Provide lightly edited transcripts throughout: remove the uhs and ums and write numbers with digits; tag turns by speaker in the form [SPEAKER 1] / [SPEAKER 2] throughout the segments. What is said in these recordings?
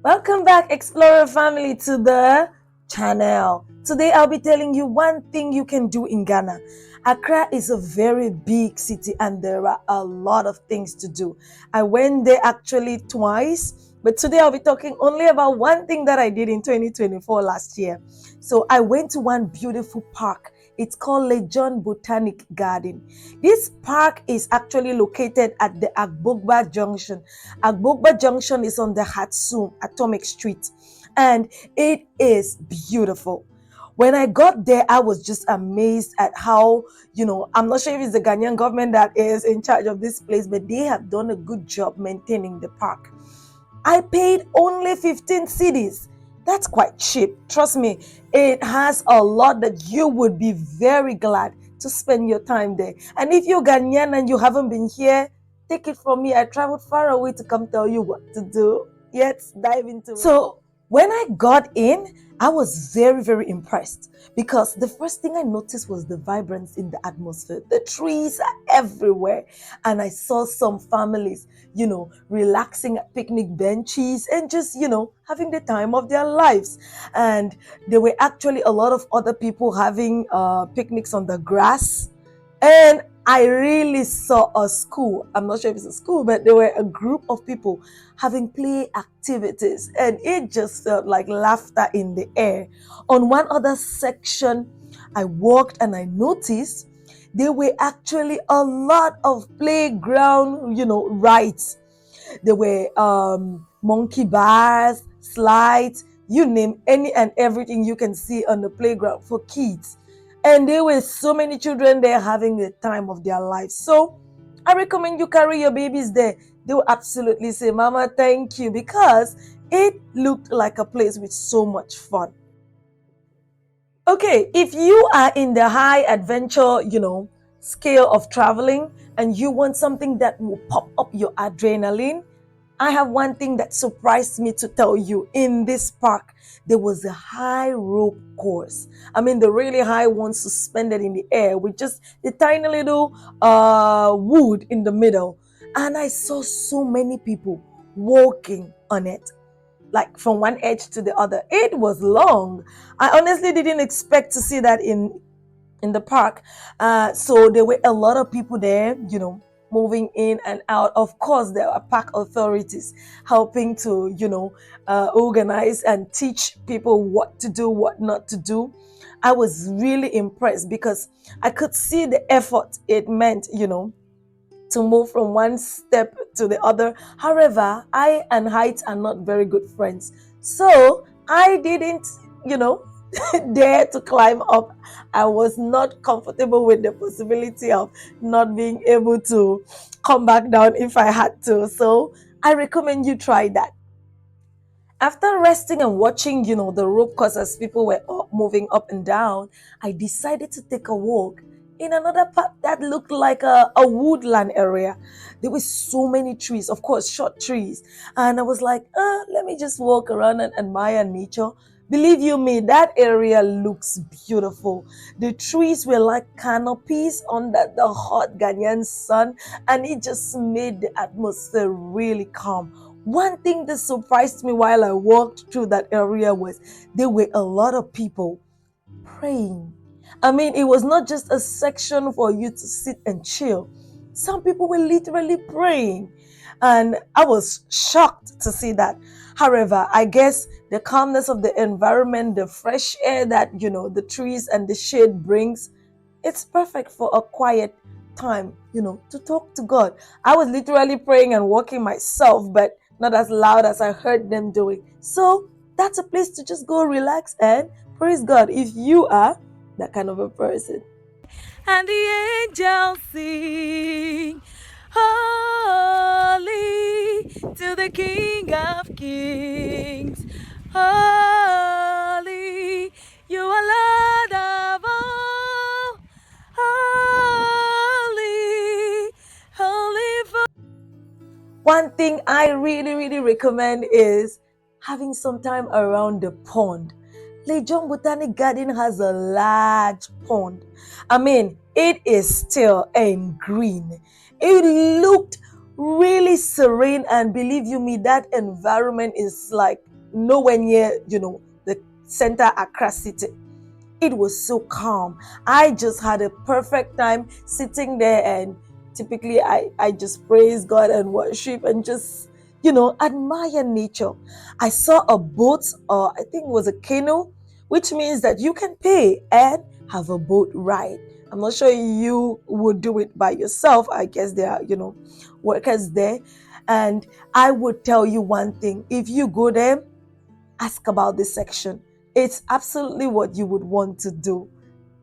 [SPEAKER 1] Welcome back, Explorer family, to the channel. Today, I'll be telling you one thing you can do in Ghana. Accra is a very big city and there are a lot of things to do. I went there actually twice, but today I'll be talking only about one thing that I did in 2024 last year. So I went to one beautiful park. It's called Legon Botanical Garden. This park is actually located at the Agbogba Junction. Agbogba Junction is on the Hatsum Atomic Street, and it is beautiful. When I got there, I was just amazed at how, I'm not sure if it's the Ghanaian government that is in charge of this place, but they have done a good job maintaining the park. I paid only 15 cedis. That's quite cheap. Trust me, it has a lot that you would be very glad to spend your time there. And if you're Ghanaian and you haven't been here, take it from me. I traveled far away to come tell you what to do. Let's dive into it. So when I got in, I was very, very impressed because the first thing I noticed was the vibrance in the atmosphere. The trees are everywhere. And I saw some families, relaxing at picnic benches and just, having the time of their lives. And there were actually a lot of other people having picnics on the grass. And I really saw a school. I'm not sure if it's a school, but there were a group of people having play activities. And it just felt like laughter in the air. On one other section, I walked and I noticed there were actually a lot of playground, rides. There were monkey bars, slides, you name any and everything you can see on the playground for kids. And there were so many children there having the time of their lives. So I recommend you carry your babies there. They will absolutely say, Mama, thank you, because it looked like a place with so much fun. Okay, if you are in the high adventure, scale of traveling and you want something that will pop up your adrenaline, I have one thing that surprised me to tell you. In this park, there was a high rope course. I mean, the really high one suspended in the air with just the tiny little wood in the middle. And I saw so many people walking on it, like from one edge to the other. It was long. I honestly didn't expect to see that in the park. So there were a lot of people there, moving in and out. Of course, there are park authorities helping to, organize and teach people what to do, what not to do. I was really impressed because I could see the effort it meant, to move from one step to the other. However, I and height are not very good friends. So I didn't, dare to climb up. I was not comfortable with the possibility of not being able to come back down if I had to. So I recommend you try that. After resting and watching, the rope course as people were moving up and down, I decided to take a walk in another part that looked like a woodland area. There were so many trees, of course, short trees. And I was like, let me just walk around and admire nature. Believe you me, that area looks beautiful. The trees were like canopies under the hot Ghanaian sun, and it just made the atmosphere really calm. One thing that surprised me while I walked through that area was there were a lot of people praying. I mean, it was not just a section for you to sit and chill. Some people were literally praying. And I was shocked to see that. However, I guess the calmness of the environment, the fresh air that, the trees and the shade brings, it's perfect for a quiet time, to talk to God. I was literally praying and walking myself, but not as loud as I heard them doing. So that's a place to just go relax and praise God if you are that kind of a person. And the angels sing, holy to the King of Kings. Holy, you are Lord of all. Holy, holy. One thing I really, really recommend is having some time around the pond. Legon Botanic Garden has a large pond. I mean, it is still in green. It looked really serene, and believe you me, that environment is like nowhere near, the center Accra city. It was so calm. I just had a perfect time sitting there, and typically I just praise God and worship and just, admire nature. I saw a boat, or I think it was a canoe, which means that you can pay and have a boat ride. I'm not sure you would do it by yourself. I guess there are, workers there. And I would tell you one thing: if you go there, ask about this section. It's absolutely what you would want to do.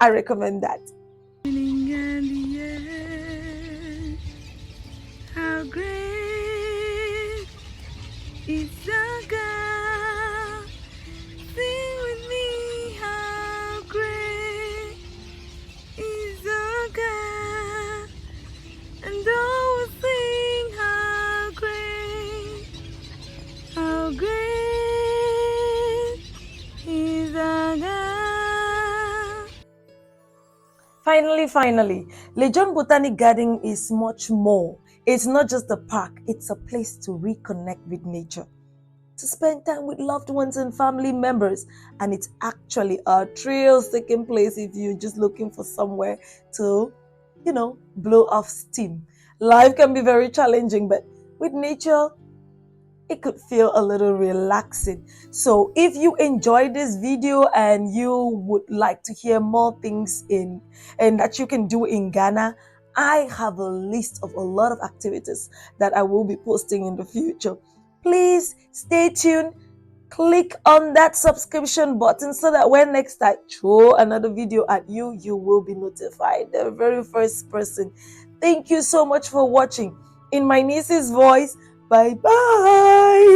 [SPEAKER 1] I recommend that. How great is the God? Sing with me, how great is the God? And all will sing, how great is the God. Finally, Legon Botanic Garden is much more. It's not just a park, it's a place to reconnect with nature, to spend time with loved ones and family members. And it's actually a thrill-seeking place if you're just looking for somewhere to, blow off steam. Life can be very challenging, but with nature, it could feel a little relaxing. So if you enjoyed this video and you would like to hear more things and that you can do in Ghana, I have a list of a lot of activities that I will be posting in the future. Please stay tuned. Click on that subscription button so that when next I throw another video at you, you will be notified, the very first person. Thank you so much for watching. In my niece's voice, bye bye.